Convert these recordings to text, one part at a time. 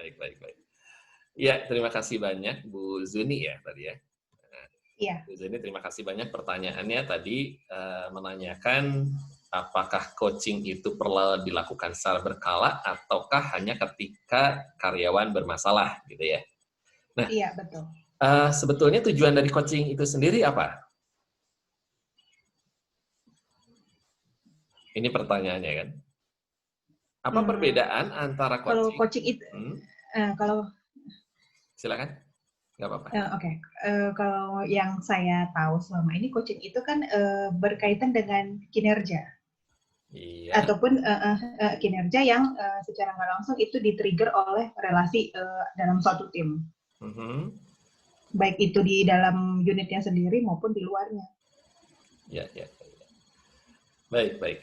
Baik, baik, baik. Iya, terima kasih banyak Bu Zuni ya tadi ya. Nah, Iya. Bu Zuni terima kasih banyak pertanyaannya tadi menanyakan apakah coaching itu perlu dilakukan secara berkala ataukah hanya ketika karyawan bermasalah gitu ya. Nah, Iya, betul. sebetulnya tujuan dari coaching itu sendiri apa? Ini pertanyaannya kan. Apa Hmm, perbedaan antara kalau coaching? coaching itu, Hmm, kalau silakan, nggak apa-apa. oke, kalau yang saya tahu selama ini coaching itu kan berkaitan dengan kinerja Iya. ataupun kinerja yang secara nggak langsung itu di-trigger oleh relasi dalam suatu tim, Mhm. baik itu di dalam unitnya sendiri maupun di luarnya. Ya, ya. Baik, baik.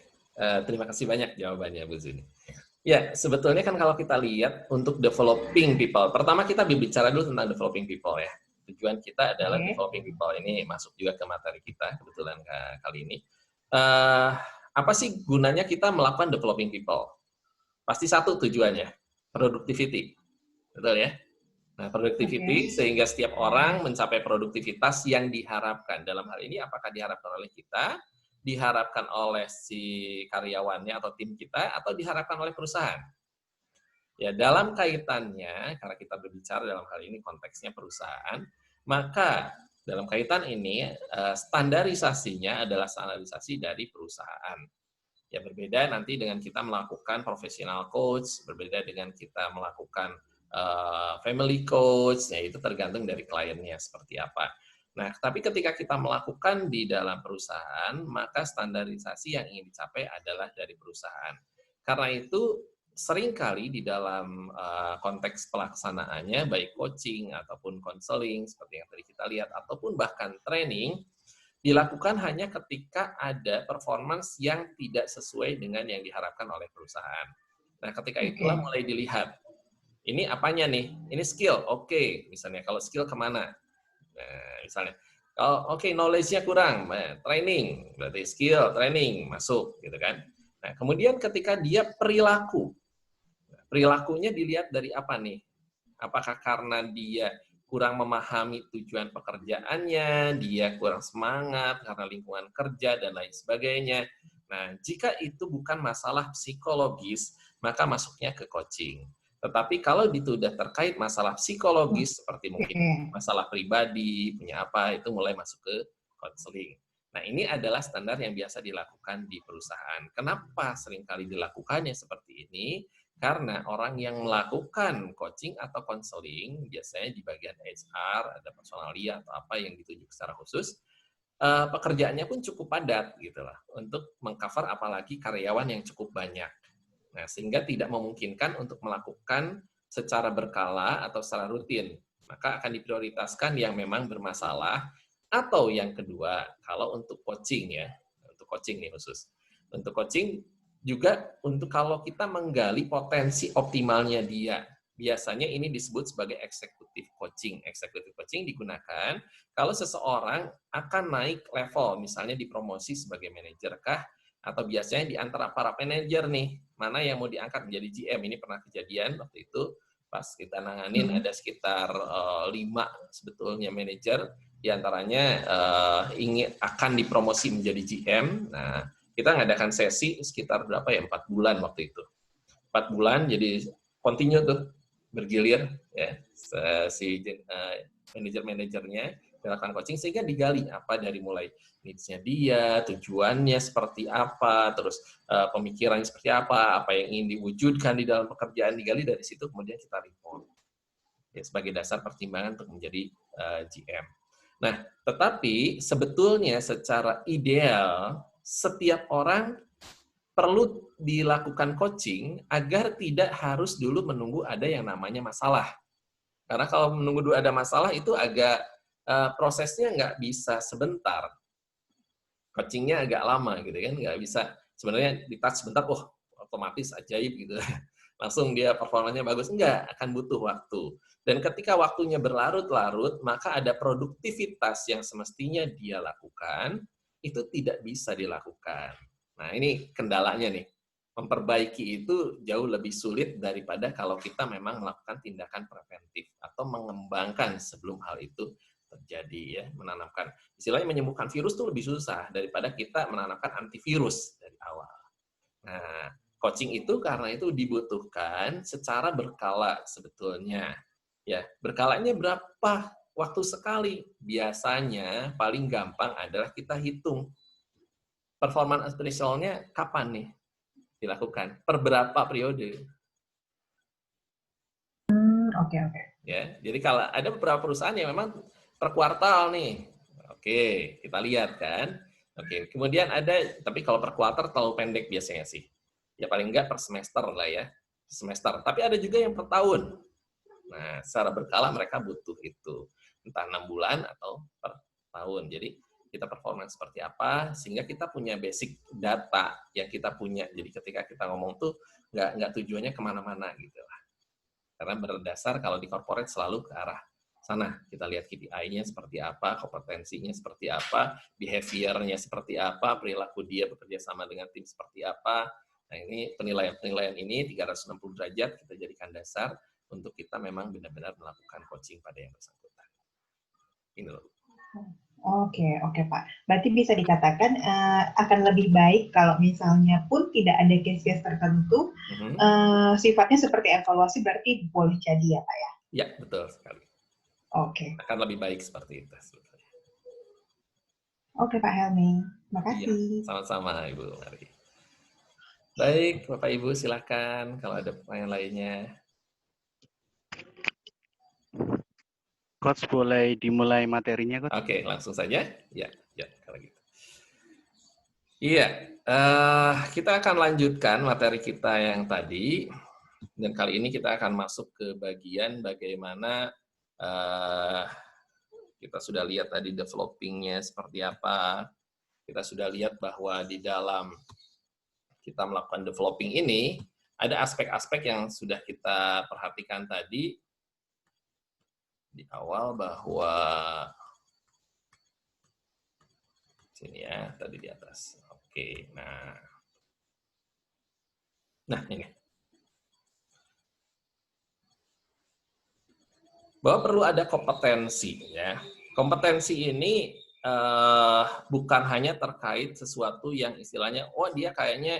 Terima kasih banyak jawabannya, Bu Zuni. Ya, sebetulnya kan kalau kita lihat untuk developing people, pertama kita berbicara dulu tentang developing people ya. Tujuan kita adalah Oke. developing people. Ini masuk juga ke materi kita kebetulan kali ini. Eh, apa sih gunanya kita melakukan developing people? Pasti satu tujuannya, productivity. Betul ya? Nah, productivity Oke. sehingga setiap orang mencapai produktivitas yang diharapkan. Dalam hal ini apakah diharapkan oleh kita, diharapkan oleh si karyawannya atau tim kita, atau diharapkan oleh perusahaan. Ya, dalam kaitannya, karena kita berbicara dalam hal ini konteksnya perusahaan, maka dalam kaitan ini standarisasinya adalah standarisasi dari perusahaan. Ya, berbeda nanti dengan kita melakukan professional coach, berbeda dengan kita melakukan family coach, ya itu tergantung dari kliennya seperti apa. Nah, tapi ketika kita melakukan di dalam perusahaan, maka standarisasi yang ingin dicapai adalah dari perusahaan. Karena itu, seringkali di dalam konteks pelaksanaannya, baik coaching ataupun konseling, seperti yang tadi kita lihat, ataupun bahkan training, dilakukan hanya ketika ada performance yang tidak sesuai dengan yang diharapkan oleh perusahaan. Nah, ketika itulah Oke. mulai dilihat, ini apanya nih? Ini skill, oke. Misalnya kalau skill kemana? Nah, misalnya, kalau oke, knowledge-nya kurang, training, berarti skill, training, masuk, gitu kan. Nah, kemudian ketika dia perilakunya dilihat dari apa nih? Apakah karena dia kurang memahami tujuan pekerjaannya, dia kurang semangat karena lingkungan kerja, dan lain sebagainya. Nah, jika itu bukan masalah psikologis, maka masuknya ke coaching. Tetapi kalau itu sudah terkait masalah psikologis, seperti mungkin Oke. masalah pribadi, punya apa, itu mulai masuk ke konseling. Nah, ini adalah standar yang biasa dilakukan di perusahaan. Kenapa seringkali dilakukannya seperti ini? Karena orang yang melakukan coaching atau konseling, biasanya di bagian HR, ada personalia atau apa yang ditunjuk secara khusus, pekerjaannya pun cukup padat gitu lah, untuk mengcover apalagi karyawan yang cukup banyak. Nah, sehingga tidak memungkinkan untuk melakukan secara berkala atau secara rutin. Maka akan diprioritaskan yang memang bermasalah, atau yang kedua, kalau untuk coaching ya, untuk coaching nih khusus. Untuk coaching juga untuk kalau kita menggali potensi optimalnya dia. Biasanya ini disebut sebagai executive coaching. Executive coaching digunakan kalau seseorang akan naik level, misalnya dipromosi sebagai manajer kah, atau biasanya di antara para manajer nih, mana yang mau diangkat menjadi GM. Ini pernah kejadian waktu itu, pas kita nanganin ada sekitar 5 sebetulnya manajer, diantaranya ingin akan dipromosi menjadi GM. Nah, kita ngadakan sesi sekitar berapa ya, 4 bulan waktu itu. 4 bulan, jadi continue tuh, bergilir ya, si manajer-manajernya melakukan coaching, sehingga digali apa dari mulai needs-nya dia, tujuannya seperti apa, terus pemikirannya seperti apa yang ingin diwujudkan di dalam pekerjaan, digali dari situ, kemudian kita report ya, sebagai dasar pertimbangan untuk menjadi GM. Nah, tetapi sebetulnya secara ideal setiap orang perlu dilakukan coaching agar tidak harus dulu menunggu ada yang namanya masalah. Karena kalau menunggu dulu ada masalah itu agak prosesnya nggak bisa sebentar. Coachingnya agak lama gitu kan, nggak bisa sebenarnya di-touch sebentar, otomatis ajaib gitu. Langsung dia performanya bagus. Enggak, akan butuh waktu. Dan ketika waktunya berlarut-larut, maka ada produktivitas yang semestinya dia lakukan, itu tidak bisa dilakukan. Nah, ini kendalanya nih. memperbaiki itu jauh lebih sulit daripada kalau kita memang melakukan tindakan preventif atau mengembangkan sebelum hal itu terjadi ya, menanamkan. Istilahnya menyembuhkan virus itu lebih susah daripada kita menanamkan antivirus dari awal. Nah, coaching itu karena itu dibutuhkan secara berkala sebetulnya. Ya, berkalanya berapa waktu sekali? Biasanya paling gampang adalah kita hitung performance appraisalnya kapan nih dilakukan, per berapa periode. Oke, oke. Ya, jadi kalau ada beberapa perusahaan yang memang per kuartal nih, oke, kita lihat kan. Oke, kemudian ada, tapi kalau per kuartal terlalu pendek biasanya sih. Ya paling enggak per semester lah ya, semester. Tapi ada juga yang per tahun. Nah, secara berkala mereka butuh itu, entah 6 bulan atau per tahun. Jadi kita performance seperti apa, sehingga kita punya basic data yang kita punya. Jadi ketika kita ngomong tuh nggak tujuannya kemana-mana gitu lah. Karena berdasar kalau di corporate selalu ke arah sana. Kita lihat KPI-nya seperti apa, kompetensinya seperti apa, behavior-nya seperti apa, perilaku dia bekerja sama dengan tim seperti apa. Nah, ini penilaian-penilaian ini 360 derajat kita jadikan dasar untuk kita memang benar-benar melakukan coaching pada yang bersangkutan. Ini loh. Oke, oke Pak. Berarti bisa dikatakan akan lebih baik kalau misalnya pun tidak ada case-case tertentu, sifatnya seperti evaluasi berarti boleh jadi ya Pak ya? Ya, betul sekali. Oke. Akan lebih baik seperti itu. Oke Pak Helmi, terima Iya, kasih. sama-sama Ibu Mari. Baik, Bapak Ibu silakan kalau ada pertanyaan lainnya. Coach, boleh dimulai materinya, Coach? Oke, langsung saja. Ya, kalau gitu. Iya, kita akan lanjutkan materi kita yang tadi, dan kali ini kita akan masuk ke bagian bagaimana kita sudah lihat tadi developing-nya seperti apa. Kita sudah lihat bahwa di dalam kita melakukan developing ini, ada aspek-aspek yang sudah kita perhatikan tadi di awal bahwa sini ya, tadi di atas. Oke, nah ini. Bahwa perlu ada kompetensi ya. Kompetensi ini bukan hanya terkait sesuatu yang istilahnya, oh dia kayaknya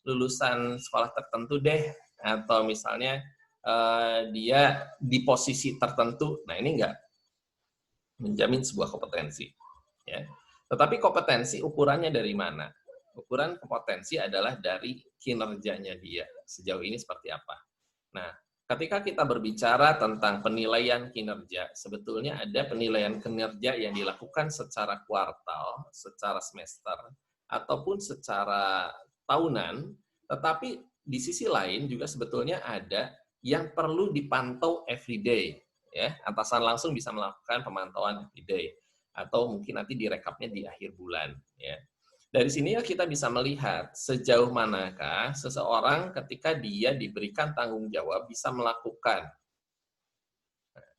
lulusan sekolah tertentu deh, atau misalnya dia di posisi tertentu. Nah ini enggak menjamin sebuah kompetensi. Ya. Tetapi kompetensi ukurannya dari mana? Ukuran kompetensi adalah dari kinerjanya dia. Sejauh ini seperti apa? Nah, ketika kita berbicara tentang penilaian kinerja, sebetulnya ada penilaian kinerja yang dilakukan secara kuartal, secara semester, ataupun secara tahunan, tetapi di sisi lain juga sebetulnya ada yang perlu dipantau everyday. Ya, atasan langsung bisa melakukan pemantauan everyday, atau mungkin nanti direkapnya di akhir bulan. Ya. Dari sini kita bisa melihat sejauh manakah seseorang ketika dia diberikan tanggung jawab bisa melakukan,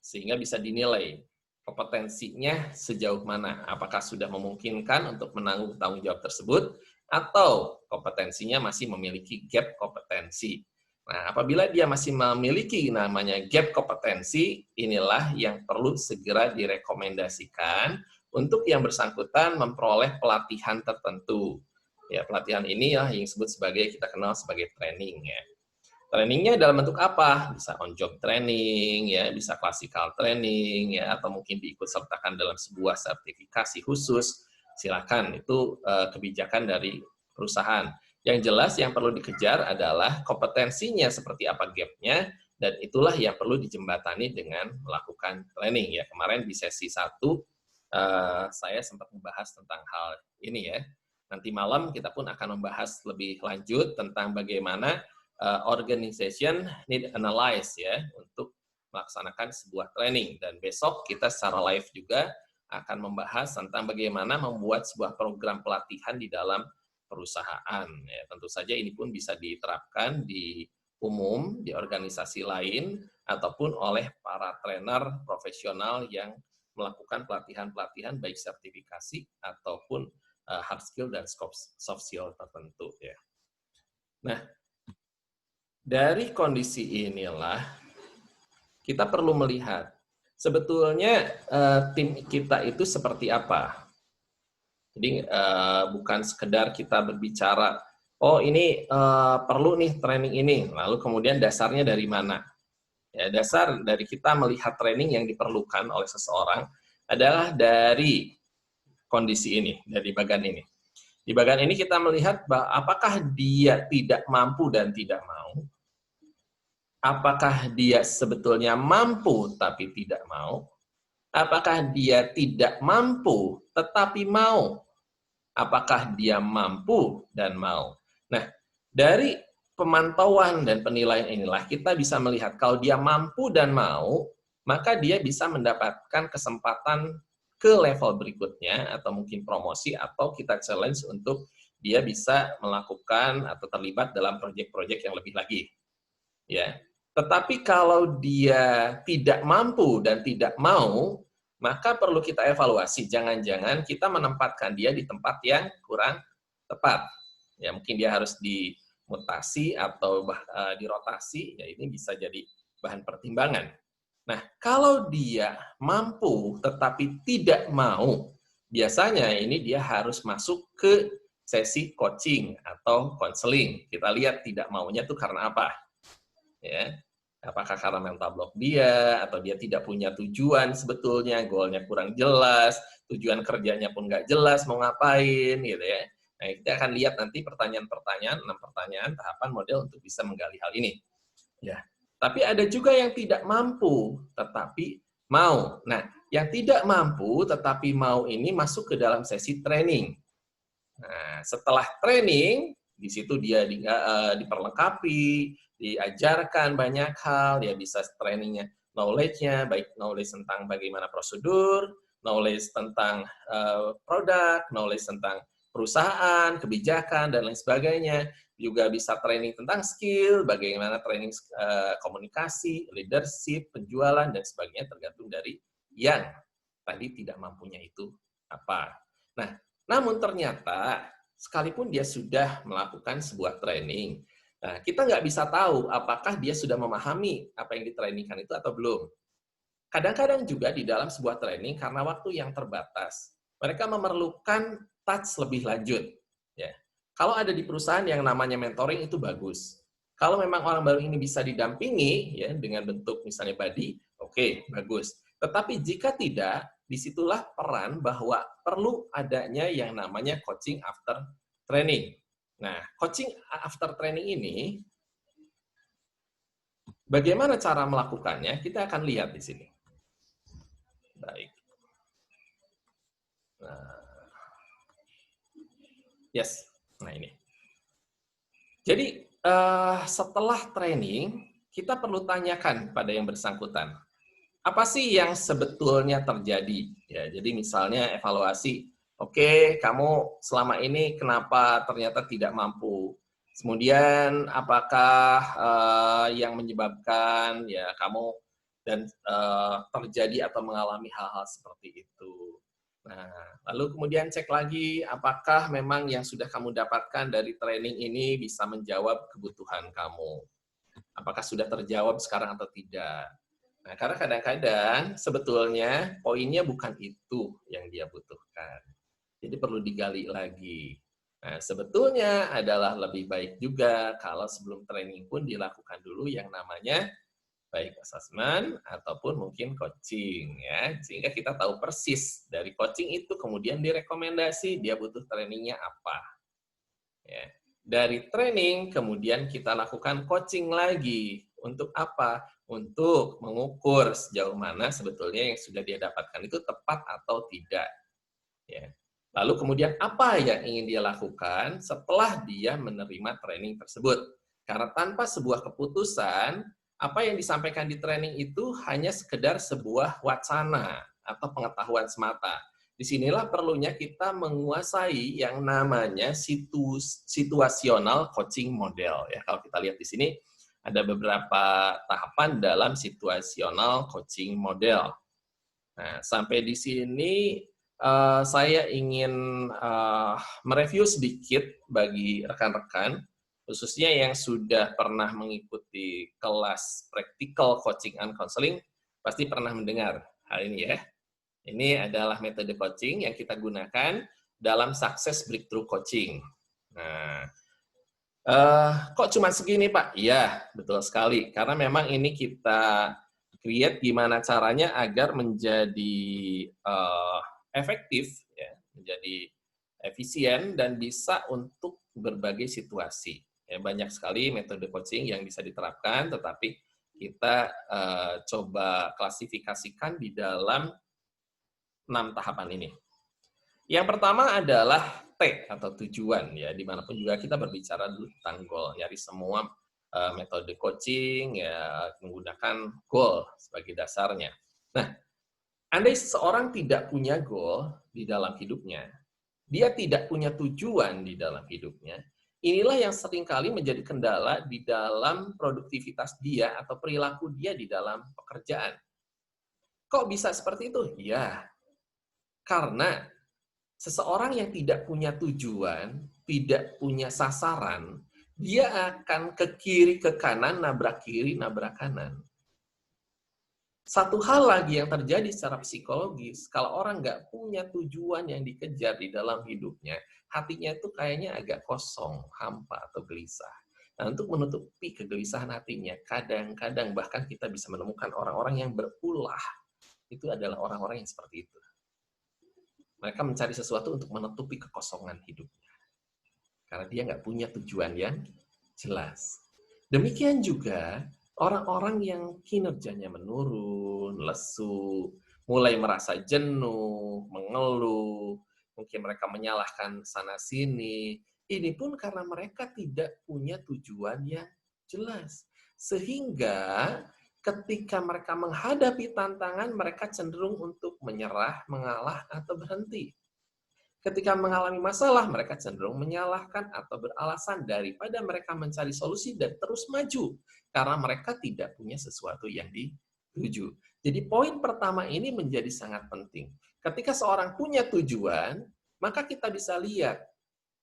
sehingga bisa dinilai kompetensinya sejauh mana, apakah sudah memungkinkan untuk menanggung tanggung jawab tersebut, atau kompetensinya masih memiliki gap kompetensi. Nah, apabila dia masih memiliki namanya gap kompetensi, inilah yang perlu segera direkomendasikan untuk yang bersangkutan memperoleh pelatihan tertentu. Ya, pelatihan ini ya yang disebut sebagai, kita kenal sebagai training ya. Trainingnya dalam bentuk apa? Bisa on-job training, ya, bisa classical training, ya, atau mungkin diikut sertakan dalam sebuah sertifikasi khusus. Silakan, itu kebijakan dari perusahaan. Yang jelas yang perlu dikejar adalah kompetensinya seperti apa gap-nya, dan itulah yang perlu dijembatani dengan melakukan training. Ya, kemarin di sesi 1 saya sempat membahas tentang hal ini ya. Nanti malam kita pun akan membahas lebih lanjut tentang bagaimana organization need analyze ya untuk melaksanakan sebuah training, dan besok kita secara live juga akan membahas tentang bagaimana membuat sebuah program pelatihan di dalam perusahaan. Ya, tentu saja ini pun bisa diterapkan di umum, di organisasi lain, ataupun oleh para trainer profesional yang melakukan pelatihan-pelatihan baik sertifikasi ataupun hard skill dan soft skill tertentu. Ya. Nah, dari kondisi inilah kita perlu melihat sebetulnya tim kita itu seperti apa. Jadi bukan sekedar kita berbicara, oh ini perlu nih training ini, lalu kemudian dasarnya dari mana? Ya, dasar dari kita melihat training yang diperlukan oleh seseorang adalah dari kondisi ini, dari bagian ini. Di bagian ini kita melihat bahwa apakah dia tidak mampu dan tidak mau, apakah dia sebetulnya mampu tapi tidak mau, apakah dia tidak mampu tetapi mau, apakah dia mampu dan mau. Nah, dari pemantauan dan penilaian inilah kita bisa melihat kalau dia mampu dan mau, maka dia bisa mendapatkan kesempatan ke level berikutnya atau mungkin promosi atau kita challenge untuk dia bisa melakukan atau terlibat dalam proyek-proyek yang lebih lagi. Ya. Tetapi kalau dia tidak mampu dan tidak mau, maka perlu kita evaluasi. Jangan-jangan kita menempatkan dia di tempat yang kurang tepat. Ya, mungkin dia harus dimutasi atau dirotasi, ya ini bisa jadi bahan pertimbangan. Nah, kalau dia mampu tetapi tidak mau, biasanya ini dia harus masuk ke sesi coaching atau konseling. Kita lihat tidak maunya itu karena apa? Ya. Apakah karena mental block dia, atau dia tidak punya tujuan sebetulnya, goalnya kurang jelas, tujuan kerjanya pun nggak jelas mau ngapain, gitu ya. Nah, kita akan lihat nanti pertanyaan-pertanyaan, 6 pertanyaan, tahapan model untuk bisa menggali hal ini. Ya. Tapi ada juga yang tidak mampu, tetapi mau. Nah, yang tidak mampu, tetapi mau ini masuk ke dalam sesi training. Nah, setelah training, di situ dia diperlengkapi, diajarkan banyak hal, dia bisa trainingnya, knowledge-nya, baik knowledge tentang bagaimana prosedur, knowledge tentang produk, knowledge tentang perusahaan, kebijakan, dan lain sebagainya. Juga bisa training tentang skill, bagaimana training komunikasi, leadership, penjualan, dan sebagainya, tergantung dari yang tadi tidak mampunya itu apa. Nah, namun ternyata, sekalipun dia sudah melakukan sebuah training, nah, kita nggak bisa tahu apakah dia sudah memahami apa yang ditrainingkan itu atau belum. Kadang-kadang juga di dalam sebuah training, karena waktu yang terbatas, mereka memerlukan touch lebih lanjut. Ya. Kalau ada di perusahaan yang namanya mentoring itu bagus. Kalau memang orang baru ini bisa didampingi ya dengan bentuk misalnya buddy, oke, bagus. Tetapi jika tidak, disitulah peran bahwa perlu adanya yang namanya coaching after training. Nah, coaching after training ini, bagaimana cara melakukannya? Kita akan lihat di sini. Baik. Nah, yes. Nah, ini. Jadi, setelah training, kita perlu tanyakan pada yang bersangkutan. Apa sih yang sebetulnya terjadi? Ya, jadi misalnya evaluasi, oke, kamu selama ini kenapa ternyata tidak mampu? Kemudian apakah yang menyebabkan ya kamu dan terjadi atau mengalami hal-hal seperti itu? Nah, lalu kemudian cek lagi apakah memang yang sudah kamu dapatkan dari training ini bisa menjawab kebutuhan kamu. Apakah sudah terjawab sekarang atau tidak? Nah, karena kadang-kadang sebetulnya poinnya bukan itu yang dia butuhkan. Jadi perlu digali lagi. Nah, sebetulnya adalah lebih baik juga kalau sebelum training pun dilakukan dulu yang namanya baik assessment ataupun mungkin coaching ya, sehingga kita tahu persis dari coaching itu kemudian direkomendasi dia butuh trainingnya apa. Ya. Dari training kemudian kita lakukan coaching lagi. Untuk apa? Untuk mengukur sejauh mana sebetulnya yang sudah dia dapatkan itu tepat atau tidak. Ya. Lalu kemudian apa yang ingin dia lakukan setelah dia menerima training tersebut. Karena tanpa sebuah keputusan, apa yang disampaikan di training itu hanya sekedar sebuah wacana atau pengetahuan semata. Disinilah perlunya kita menguasai yang namanya situasional coaching model. Ya, kalau kita lihat di sini ada beberapa tahapan dalam situasional coaching model. Nah, sampai di sini saya ingin mereview sedikit bagi rekan-rekan, khususnya yang sudah pernah mengikuti kelas practical coaching and counseling, pasti pernah mendengar hal ini ya. Ini adalah metode coaching yang kita gunakan dalam Success Breakthrough Coaching. Nah, kok cuma segini, Pak? Iya, betul sekali. Karena memang ini kita create gimana caranya agar menjadi efektif, ya, menjadi efisien dan bisa untuk berbagai situasi. Ya, banyak sekali metode coaching yang bisa diterapkan, tetapi kita coba klasifikasikan di dalam 6 tahapan ini. Yang pertama adalah T atau tujuan, ya, dimanapun juga kita berbicara dulu tentang goal. Nyari semua metode coaching ya menggunakan goal sebagai dasarnya. Nah, andai seseorang tidak punya goal di dalam hidupnya, dia tidak punya tujuan di dalam hidupnya, inilah yang seringkali menjadi kendala di dalam produktivitas dia atau perilaku dia di dalam pekerjaan. Kok bisa seperti itu? Ya, karena seseorang yang tidak punya tujuan, tidak punya sasaran, dia akan ke kiri, ke kanan, nabrak kiri, nabrak kanan. Satu hal lagi yang terjadi secara psikologis, kalau orang nggak punya tujuan yang dikejar di dalam hidupnya, hatinya itu kayaknya agak kosong, hampa, atau gelisah. Nah, untuk menutupi kegelisahan hatinya, kadang-kadang bahkan kita bisa menemukan orang-orang yang berulah. Itu adalah orang-orang yang seperti itu. Mereka mencari sesuatu untuk menutupi kekosongan hidupnya. Karena dia nggak punya tujuan yang jelas. Demikian juga orang-orang yang kinerjanya menurun, lesu, mulai merasa jenuh, mengeluh, mungkin mereka menyalahkan sana-sini. Ini pun karena mereka tidak punya tujuan yang jelas. Sehingga ketika mereka menghadapi tantangan, mereka cenderung untuk menyerah, mengalah, atau berhenti. Ketika mengalami masalah, mereka cenderung menyalahkan atau beralasan daripada mereka mencari solusi dan terus maju. Karena mereka tidak punya sesuatu yang dituju. Jadi poin pertama ini menjadi sangat penting. Ketika seorang punya tujuan, maka kita bisa lihat,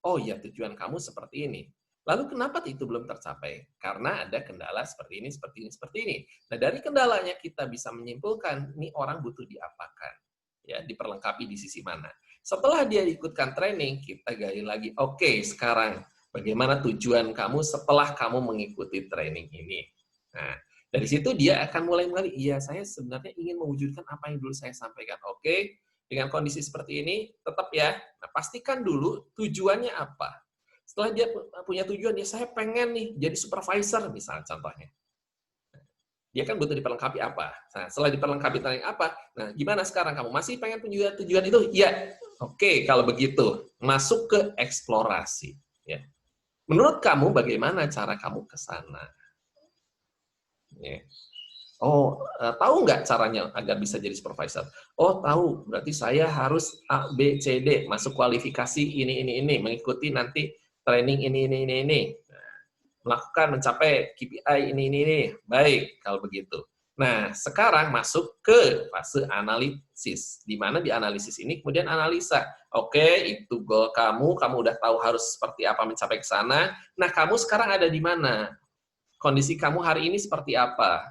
oh ya tujuan kamu seperti ini. Lalu kenapa itu belum tercapai? Karena ada kendala seperti ini, seperti ini, seperti ini. Nah, dari kendalanya kita bisa menyimpulkan, ini orang butuh diapakan. Ya, diperlengkapi di sisi mana. Setelah dia ikutkan training, kita gali lagi, oke, sekarang bagaimana tujuan kamu setelah kamu mengikuti training ini. Nah, dari situ dia akan mulai mengenali, iya saya sebenarnya ingin mewujudkan apa yang dulu saya sampaikan. Oke, dengan kondisi seperti ini, tetap ya, nah, pastikan dulu tujuannya apa. Setelah dia punya tujuan, ya saya pengen nih jadi supervisor, misalnya contohnya. Dia kan butuh diperlengkapi apa? Nah, setelah diperlengkapi tentang apa, nah gimana sekarang kamu? Masih pengen punya tujuan itu? Ya, oke, kalau begitu. Masuk ke eksplorasi. Ya. Menurut kamu, bagaimana cara kamu ke sana? Ya. Oh, tahu nggak caranya agar bisa jadi supervisor? Oh, tahu. Berarti saya harus A, B, C, D, masuk kualifikasi ini, mengikuti nanti training ini. Nah, melakukan, mencapai KPI ini. Baik, kalau begitu. Nah, sekarang masuk ke fase analisis. Di mana di analisis ini kemudian analisa. Oke, itu goal kamu udah tahu harus seperti apa mencapai ke sana. Nah, kamu sekarang ada di mana? Kondisi kamu hari ini seperti apa?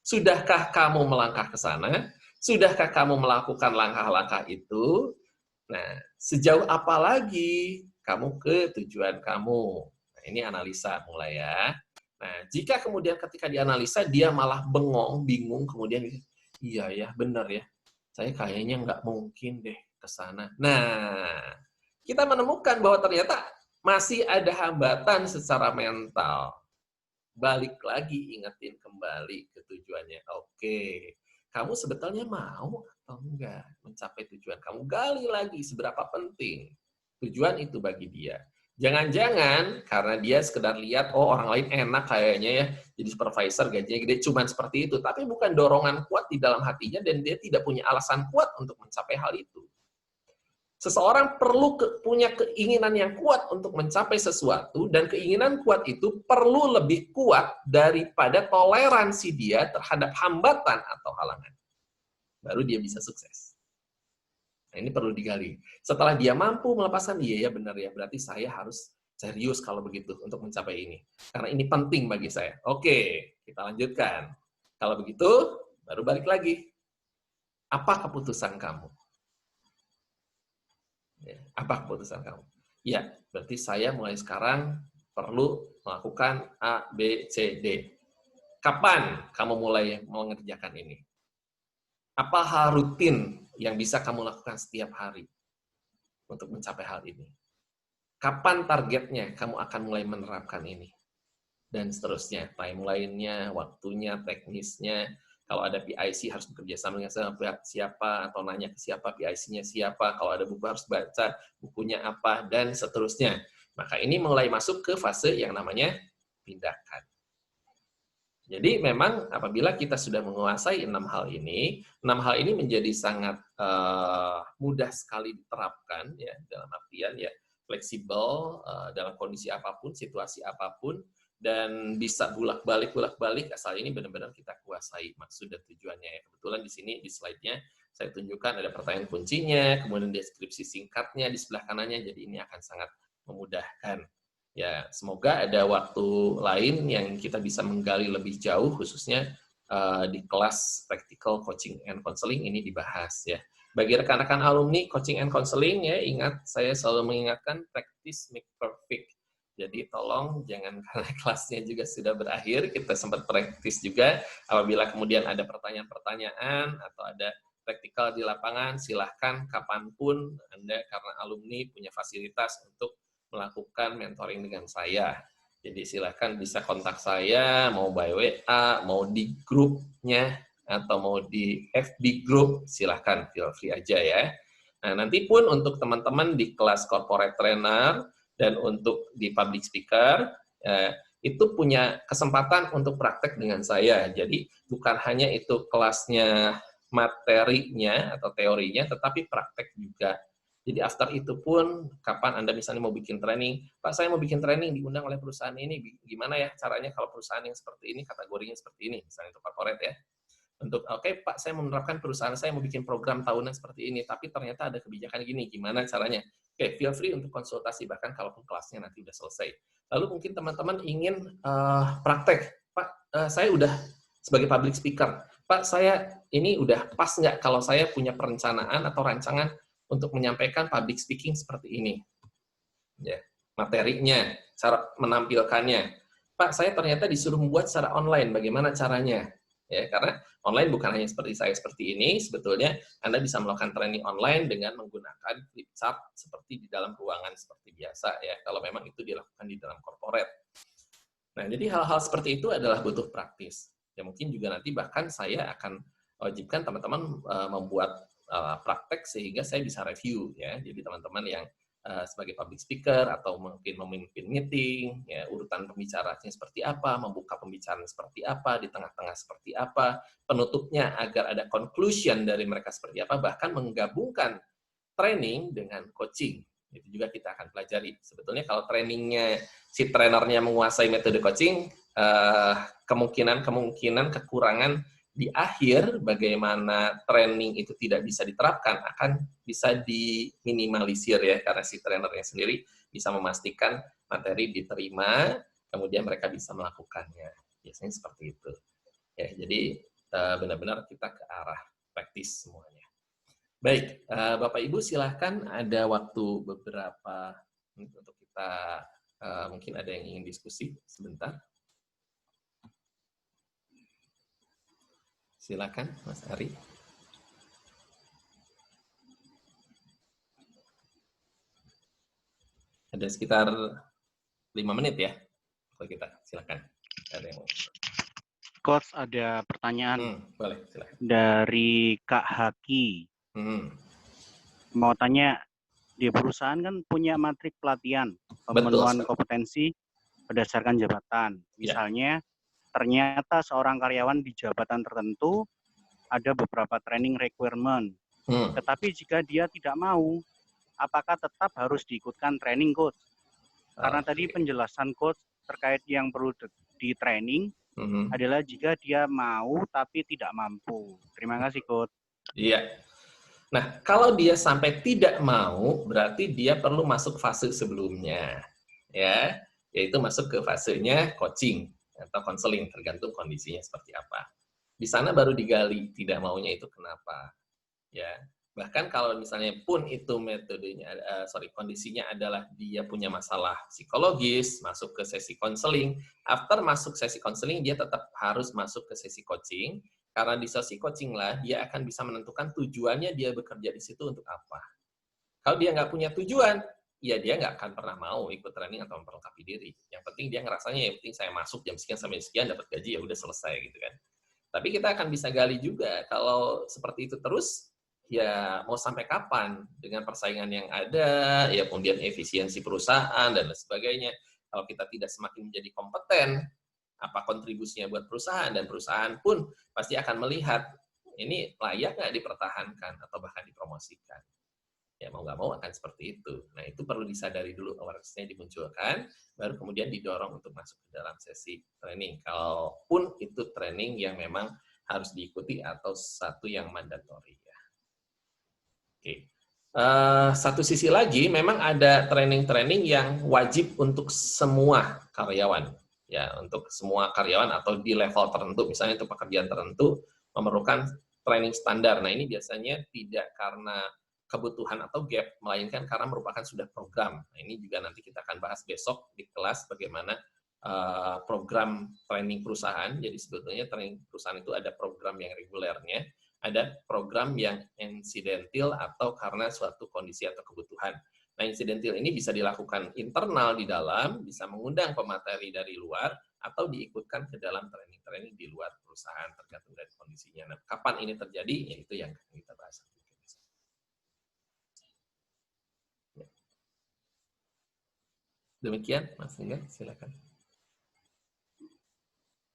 Sudahkah kamu melangkah ke sana? Sudahkah kamu melakukan langkah-langkah itu? Nah, sejauh apa lagi kamu ke tujuan kamu? Nah, ini analisa mulai ya. Nah, jika kemudian ketika dianalisa, dia malah bengong, bingung, kemudian, iya ya, benar ya, saya kayaknya nggak mungkin deh ke sana. Nah, kita menemukan bahwa ternyata masih ada hambatan secara mental. Balik lagi, ingetin kembali ke tujuannya. Oke, kamu sebetulnya mau atau enggak mencapai tujuan kamu? Gali lagi seberapa penting tujuan itu bagi dia. Jangan-jangan karena dia sekedar lihat, oh orang lain enak kayaknya ya, jadi supervisor gajinya gede, cuman seperti itu. Tapi bukan dorongan kuat di dalam hatinya dan dia tidak punya alasan kuat untuk mencapai hal itu. Seseorang perlu punya keinginan yang kuat untuk mencapai sesuatu, dan keinginan kuat itu perlu lebih kuat daripada toleransi dia terhadap hambatan atau halangan. Baru dia bisa sukses. Nah, ini perlu digali. Setelah dia mampu melepaskan, iya ya benar ya, berarti saya harus serius kalau begitu untuk mencapai ini. Karena ini penting bagi saya. Oke, kita lanjutkan. Kalau begitu, baru balik lagi. Apa keputusan kamu? Apa keputusan kamu? Ya, berarti saya mulai sekarang perlu melakukan A, B, C, D. Kapan kamu mulai mengerjakan ini? Apa hal rutin yang bisa kamu lakukan setiap hari untuk mencapai hal ini? Kapan targetnya kamu akan mulai menerapkan ini? Dan seterusnya, timeline-nya, waktunya, teknisnya. Kalau ada PIC harus bekerja sama dengan siapa, atau nanya ke siapa, PIC-nya siapa. Kalau ada buku harus baca, bukunya apa, dan seterusnya. Maka ini mulai masuk ke fase yang namanya tindakan. Jadi memang apabila kita sudah menguasai 6 hal ini menjadi sangat mudah sekali diterapkan ya, dalam artian ya fleksibel dalam kondisi apapun, situasi apapun, dan bisa bolak-balik asal ini benar-benar kita kuasai maksud dan tujuannya ya. Kebetulan di sini di slide-nya saya tunjukkan ada pertanyaan kuncinya, kemudian deskripsi singkatnya di sebelah kanannya, jadi ini akan sangat memudahkan. Ya, semoga ada waktu lain yang kita bisa menggali lebih jauh, khususnya di kelas Practical Coaching and Counseling ini dibahas ya. Bagi rekan-rekan alumni Coaching and Counseling ya, ingat saya selalu mengingatkan practice make perfect. Jadi tolong jangan karena kelasnya juga sudah berakhir, kita sempat praktis juga. Apabila kemudian ada pertanyaan-pertanyaan atau ada praktikal di lapangan, silahkan kapanpun Anda karena alumni punya fasilitas untuk melakukan mentoring dengan saya. Jadi silahkan bisa kontak saya, mau by WA, mau di grupnya, atau mau di FB group, silahkan, feel free aja ya. Nah, nanti pun untuk teman-teman di kelas corporate trainer, dan untuk di public speaker, itu punya kesempatan untuk praktek dengan saya. Jadi bukan hanya itu kelasnya materinya atau teorinya, tetapi praktek juga. Jadi after itu pun, kapan Anda misalnya mau bikin training, Pak saya mau bikin training diundang oleh perusahaan ini, gimana ya caranya kalau perusahaan yang seperti ini, kategorinya seperti ini, misalnya untuk corporate ya. Untuk, oke Pak saya mau menerapkan perusahaan saya mau bikin program tahunan seperti ini, tapi ternyata ada kebijakan gini, gimana caranya? Oke, feel free untuk konsultasi, bahkan kalaupun kelasnya nanti udah selesai. Lalu mungkin teman-teman ingin praktek, Pak saya udah sebagai public speaker, Pak saya ini udah pas nggak kalau saya punya perencanaan atau rancangan untuk menyampaikan public speaking seperti ini. Ya, materinya, cara menampilkannya. Pak, saya ternyata disuruh membuat secara online, bagaimana caranya? Ya, karena online bukan hanya seperti saya seperti ini, sebetulnya Anda bisa melakukan training online dengan menggunakan flip chart seperti di dalam ruangan seperti biasa ya, kalau memang itu dilakukan di dalam corporate. Nah, jadi hal-hal seperti itu adalah butuh praktis. Ya mungkin juga nanti bahkan saya akan wajibkan teman-teman membuat praktek sehingga saya bisa review ya. Jadi teman-teman yang sebagai public speaker atau mungkin memimpin meeting, ya, urutan pembicaranya seperti apa, membuka pembicaraan seperti apa, di tengah-tengah seperti apa, penutupnya agar ada conclusion dari mereka seperti apa, bahkan menggabungkan training dengan coaching. Itu juga kita akan pelajari. Sebetulnya kalau trainingnya si trainernya menguasai metode coaching, kemungkinan kekurangan di akhir bagaimana training itu tidak bisa diterapkan akan bisa diminimalisir ya, karena si trainernya sendiri bisa memastikan materi diterima, kemudian mereka bisa melakukannya. Biasanya seperti itu. Ya, jadi benar-benar kita ke arah praktis semuanya. Baik, Bapak Ibu silahkan, ada waktu beberapa menit untuk kita, mungkin ada yang ingin diskusi sebentar. Silakan, Mas Ari. Ada sekitar 5 menit ya, kalau kita silakan. Ada yang mau. Coach, ada pertanyaan boleh, silakan. dari Kak Haki. Mau tanya, di perusahaan kan punya matrik pelatihan, pemenuhan kompetensi berdasarkan jabatan. Misalnya, ternyata seorang karyawan di jabatan tertentu ada beberapa training requirement. Tetapi jika dia tidak mau, apakah tetap harus diikutkan training, Coach? Karena tadi penjelasan Coach terkait yang perlu di training adalah jika dia mau tapi tidak mampu. Terima kasih, Coach. Iya. Nah, kalau dia sampai tidak mau, berarti dia perlu masuk fase sebelumnya. ya, yaitu masuk ke fasenya coaching atau konseling, tergantung kondisinya seperti apa. Di sana baru digali tidak maunya itu kenapa, ya. Bahkan kalau misalnya pun itu metodenya, kondisinya adalah dia punya masalah psikologis, masuk ke sesi konseling. After masuk sesi konseling, dia tetap harus masuk ke sesi coaching, karena di sesi coaching lah dia akan bisa menentukan tujuannya dia bekerja di situ untuk apa. Kalau dia nggak punya tujuan, ya dia nggak akan pernah mau ikut training atau memperlengkapi diri. Yang penting dia ngerasanya, yang penting saya masuk jam sekian sampai sekian, dapat gaji, ya udah selesai gitu kan. Tapi kita akan bisa gali juga, kalau seperti itu terus, ya mau sampai kapan dengan persaingan yang ada, ya kemudian efisiensi perusahaan dan lain sebagainya. Kalau kita tidak semakin menjadi kompeten, apa kontribusinya buat perusahaan, dan perusahaan pun pasti akan melihat ini layak nggak dipertahankan atau bahkan dipromosikan. Ya mau nggak mau akan seperti itu. Nah itu perlu disadari dulu, awareness-nya dimunculkan, baru kemudian didorong untuk masuk ke dalam sesi training. Kalaupun itu training yang memang harus diikuti atau satu yang mandatori. Oke. Satu sisi lagi, memang ada training-training yang wajib untuk semua karyawan, ya untuk semua karyawan atau di level tertentu, misalnya untuk pekerjaan tertentu memerlukan training standar. Nah ini biasanya tidak karena kebutuhan atau gap, melainkan karena merupakan sudah program. Nah ini juga nanti kita akan bahas besok di kelas bagaimana program training perusahaan. Jadi sebetulnya training perusahaan itu ada program yang regulernya, ada program yang insidentil atau karena suatu kondisi atau kebutuhan. Nah, insidentil ini bisa dilakukan internal di dalam, bisa mengundang pemateri dari luar, atau diikutkan ke dalam training-training di luar perusahaan, tergantung dari kondisinya. Nah, kapan ini terjadi, ya itu yang kita bahas. Demikian, Mas Enggar, silakan.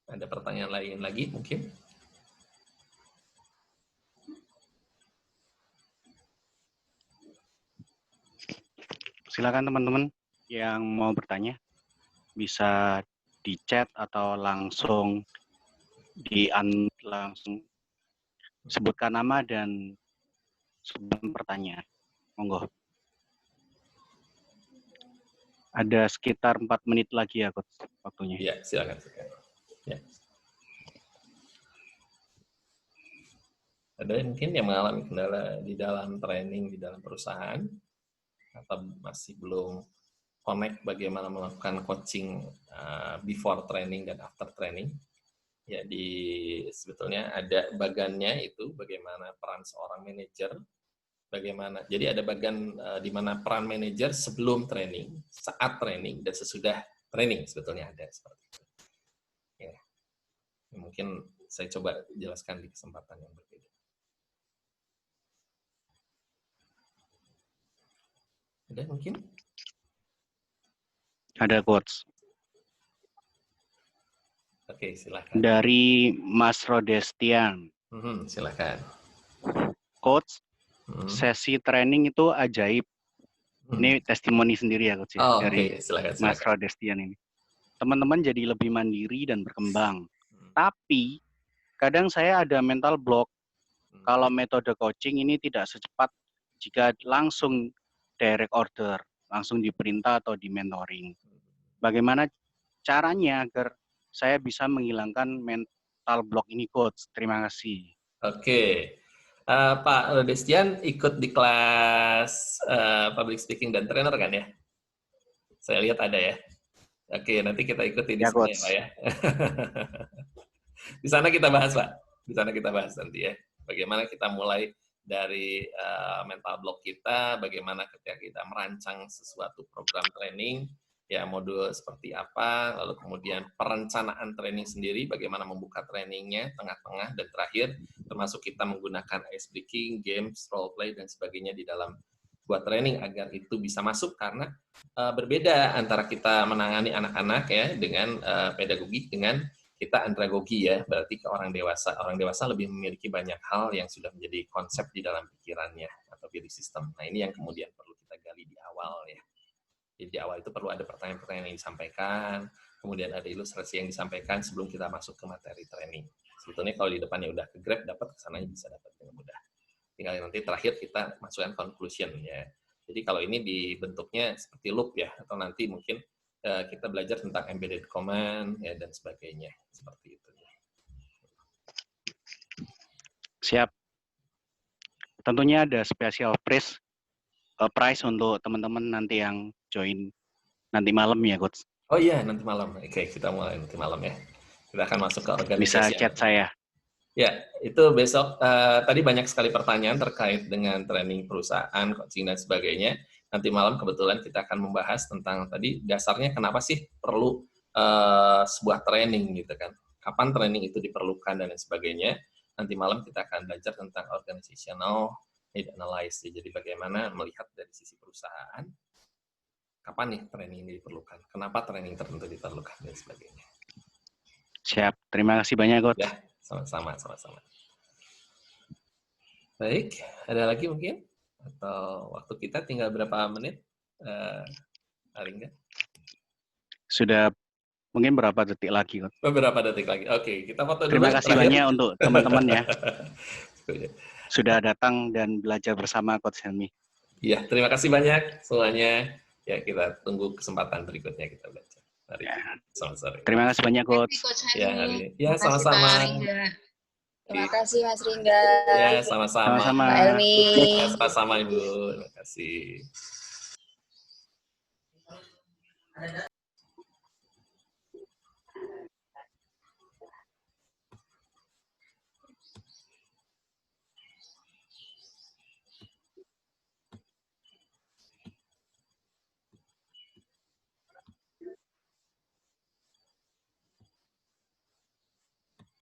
Ada pertanyaan lain lagi mungkin? Silakan teman-teman yang mau bertanya, bisa di chat atau langsung langsung sebutkan nama dan sebelum pertanyaan. Monggo. Ada sekitar 4 menit lagi ya, Coach, waktunya. Iya, silakan. Ya. Ada mungkin yang mengalami kendala di dalam training, di dalam perusahaan, atau masih belum connect bagaimana melakukan coaching before training dan after training. Ya, sebetulnya ada bagannya itu bagaimana peran seorang manajer, bagaimana. Jadi ada bagian di mana peran manajer sebelum training, saat training, dan sesudah training sebetulnya ada seperti itu. Ya. Mungkin saya coba jelaskan di kesempatan yang berbeda. Ada mungkin? Ada, Coach. Oke, silakan. Dari Mas Rodestian. Silakan. Coach, sesi training itu ajaib. Ini testimoni sendiri ya, Coach, ya, dari silakan. Mas Rodestian ini. Teman-teman jadi lebih mandiri dan berkembang. Tapi kadang saya ada mental block. Kalau metode coaching ini tidak secepat jika langsung direct order, langsung diperintah atau di mentoring. Bagaimana caranya agar saya bisa menghilangkan mental block ini, Coach? Terima kasih. Oke. Pak Rodestian ikut di kelas public speaking dan trainer kan ya? Saya lihat ada ya. Oke, nanti kita ikuti di sana ya, Pak ya. Di sana kita bahas, Pak. Di sana kita bahas nanti ya. Bagaimana kita mulai dari mental block kita, bagaimana ketika kita merancang sesuatu program training, ya modul seperti apa, lalu kemudian perencanaan training sendiri, bagaimana membuka trainingnya, tengah-tengah, dan terakhir, termasuk kita menggunakan ice breaking, games, role play, dan sebagainya di dalam buat training agar itu bisa masuk, karena berbeda antara kita menangani anak-anak ya dengan pedagogi dengan kita andragogi ya, berarti ke orang dewasa. Orang dewasa lebih memiliki banyak hal yang sudah menjadi konsep di dalam pikirannya atau belief system. Nah ini yang kemudian perlu kita gali di awal ya. Jadi di awal itu perlu ada pertanyaan-pertanyaan yang disampaikan, kemudian ada ilustrasi yang disampaikan sebelum kita masuk ke materi training. Sebetulnya kalau di depannya udah ke grab, dapat kesananya bisa dapat dengan mudah. Tinggal nanti terakhir kita masukkan conclusion ya. Jadi kalau ini dibentuknya seperti loop ya, atau nanti mungkin kita belajar tentang embedded command ya dan sebagainya seperti itu. Siap. Tentunya ada special price untuk teman-teman nanti yang join nanti malam ya, Coach. Oh iya, nanti malam. Oke, kita mulai nanti malam ya. Kita akan masuk ke organisasi. Bisa chat saya. Ya, itu besok. Tadi banyak sekali pertanyaan terkait dengan training perusahaan, coaching, dan sebagainya. Nanti malam kebetulan kita akan membahas tentang tadi dasarnya kenapa sih perlu sebuah training gitu kan. Kapan training itu diperlukan dan lain sebagainya. Nanti malam kita akan belajar tentang organizational need analysis. Jadi bagaimana melihat dari sisi perusahaan, kapan nih training ini diperlukan, kenapa training tertentu diperlukan, dan sebagainya. Siap, terima kasih banyak, Coach. Ya, sama-sama. Baik, ada lagi mungkin? Atau waktu kita tinggal berapa menit, Aringga? Sudah mungkin berapa detik lagi, Coach? Beberapa detik lagi. Oke, kita foto dulu. Terima kasih banyak untuk teman-teman ya. Sudah datang dan belajar bersama Coach Helmi. Iya, terima kasih banyak semuanya. Ya, kita tunggu kesempatan berikutnya kita belajar. Selamat sore. Terima kasih banyak, Coach. Ya, sama-sama. Terima kasih, Mas Ringga. Ya, sama-sama. Sama-sama. Pak Helmi. Ya, sama-sama, Ibu. Terima kasih.